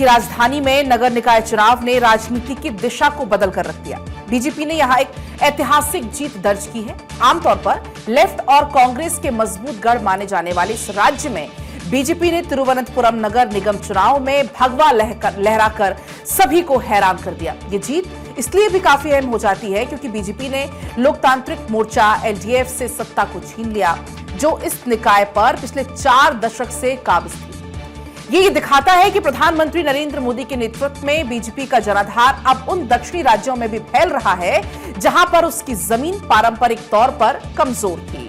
की राजधानी में नगर निकाय चुनाव ने राजनीति की दिशा को बदल कर रख दिया। बीजेपी ने यहां एक ऐतिहासिक जीत दर्ज की है। आमतौर पर लेफ्ट और कांग्रेस के मजबूत गढ़ माने जाने वाले इस राज्य में बीजेपी ने तिरुवनंतपुरम नगर निगम चुनाव में भगवा लहराकर सभी को हैरान कर दिया। ये जीत इसलिए भी काफी अहम हो जाती है क्योंकि बीजेपी ने लोकतांत्रिक मोर्चा एलडीएफ से सत्ता को छीन लिया, जो इस निकाय पर पिछले 4 दशक से काबिज थी। ये दिखाता है कि प्रधानमंत्री नरेंद्र मोदी के नेतृत्व में बीजेपी का जनाधार अब उन दक्षिणी राज्यों में भी फैल रहा है जहां पर उसकी जमीन पारंपरिक तौर पर कमजोर थी।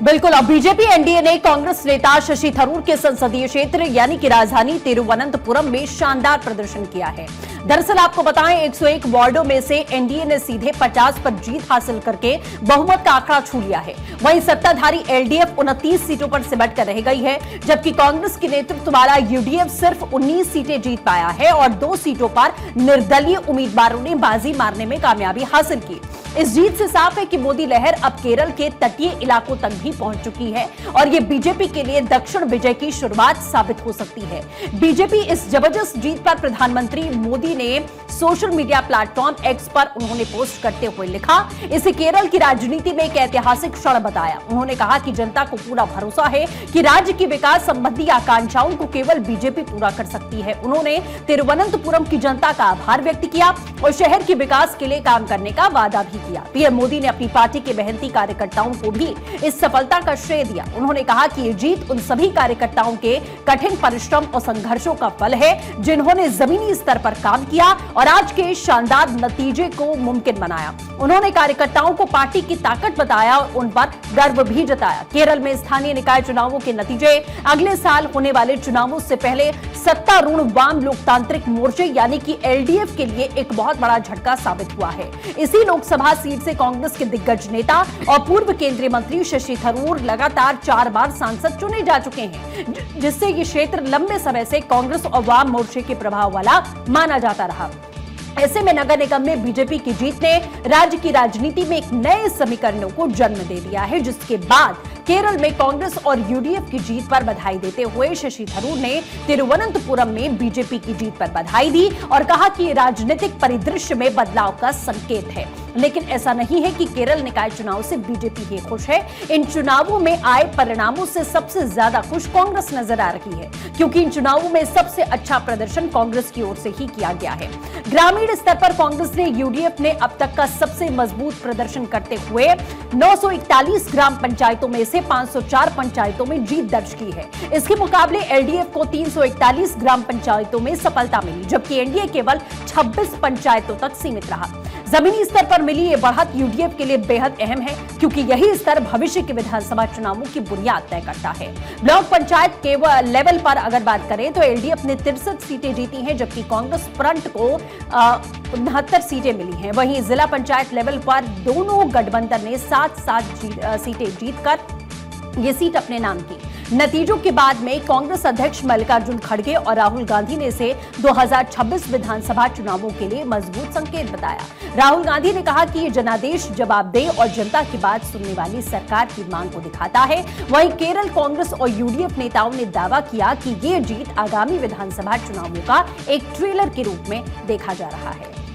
बिल्कुल। अब बीजेपी एनडीए ने कांग्रेस नेता शशि थरूर के संसदीय क्षेत्र यानी कि राजधानी तिरुवनंतपुरम में शानदार प्रदर्शन किया है। दरअसल आपको बताएं, 101 वार्डों में से एनडीए ने सीधे 50 पर जीत हासिल करके बहुमत का आंकड़ा छू लिया है। वहीं सत्ताधारी एलडीएफ 29 सीटों पर सिमट कर रह गई है, जबकि कांग्रेस के नेतृत्व वाला यूडीएफ सिर्फ 19 सीटें जीत पाया है और 2 सीटों पर निर्दलीय उम्मीदवारों ने बाजी मारने में कामयाबी हासिल की। इस जीत से साफ है कि मोदी लहर अब केरल के तटीय इलाकों तक भी पहुंच चुकी है और ये बीजेपी के लिए दक्षिण विजय की शुरुआत साबित हो सकती है। बीजेपी इस जबरदस्त जीत पर प्रधानमंत्री मोदी ने सोशल मीडिया प्लेटफॉर्म एक्स पर उन्होंने पोस्ट करते हुए लिखा, इसे केरल की राजनीति में एक ऐतिहासिक क्षण बताया। उन्होंने कहा कि जनता को पूरा भरोसा है कि राज्य की विकास संबंधी आकांक्षाओं को केवल बीजेपी पूरा कर सकती है। उन्होंने तिरुवनंतपुरम की जनता का आभार व्यक्त किया और शहर के विकास के लिए काम करने का वादा भी किया। पीएम मोदी ने अपनी पार्टी के मेहनती कार्यकर्ताओं को भी इस सफलता का श्रेय दिया। उन्होंने कहा कि ये जीत उन सभी कार्यकर्ताओं के कठिन परिश्रम और संघर्षों का फल है जिन्होंने जमीनी स्तर पर काम किया और आज के शानदार नतीजे को मुमकिन बनाया। उन्होंने कार्यकर्ताओं को पार्टी की ताकत बताया और उन पर गर्व भी जताया। केरल में स्थानीय निकाय चुनावों के नतीजे अगले साल होने वाले चुनावों से पहले सत्तारूढ़ वाम लोकतांत्रिक मोर्चे यानी कि एलडीएफ के लिए एक बहुत बड़ा झटका साबित हुआ है। इसी लोकसभा सीट से कांग्रेस के दिग्गज नेता और पूर्व केंद्रीय मंत्री शशि थरूर लगातार 4 बार सांसद चुने जा चुके हैं, जिससे ये क्षेत्र लंबे समय से कांग्रेस और वाम मोर्चे के प्रभाव वाला माना जाता रहा। ऐसे में नगर निगम में बीजेपी की जीत ने राज्य की राजनीति में एक नए समीकरणों को जन्म दे दिया है, जिसके बाद केरल में कांग्रेस और यूडीएफ की जीत पर बधाई देते हुए शशि थरूर ने तिरुवनंतपुरम में बीजेपी की जीत पर बधाई दी और कहा कि राजनीतिक परिदृश्य में बदलाव का संकेत है। लेकिन ऐसा नहीं है कि केरल निकाय चुनाव से बीजेपी ही खुश है। इन चुनावों में आए परिणामों से सबसे ज्यादा खुश कांग्रेस नजर आ रही है, क्योंकि इन चुनावों में सबसे अच्छा प्रदर्शन कांग्रेस की ओर से ही किया गया है। ग्रामीण स्तर पर कांग्रेस ने यूडीएफ ने अब तक का सबसे मजबूत प्रदर्शन करते हुए 941 ग्राम पंचायतों में से 504 पंचायतों में जीत दर्ज की है। इसके मुकाबले एलडीएफ को 341 ग्राम पंचायतों में सफलता मिली, जबकि एनडीए केवल 26 पंचायतों तक सीमित रहा। जमीनी स्तर पर मिली ये बढ़त यूडीएफ के लिए बेहद अहम है, क्योंकि यही स्तर भविष्य के विधानसभा चुनावों की बुनियाद तय करता है। ब्लॉक पंचायत के लेवल पर अगर बात करें तो एलडीएफ ने 63 सीटें जीती हैं, जबकि कांग्रेस फ्रंट को 69 सीटें मिली हैं। वहीं जिला पंचायत लेवल पर दोनों गठबंधन ने 7 सीटें जीतकर ये सीट अपने नाम की। नतीजों के बाद में कांग्रेस अध्यक्ष मल्लिकार्जुन खड़गे और राहुल गांधी ने इसे 2026 विधानसभा चुनावों के लिए मजबूत संकेत बताया। राहुल गांधी ने कहा कि ये जनादेश जवाबदेह और जनता की बात सुनने वाली सरकार की मांग को दिखाता है। वहीं केरल कांग्रेस और यूडीएफ नेताओं ने दावा किया कि ये जीत आगामी विधानसभा चुनावों का एक ट्रेलर के रूप में देखा जा रहा है।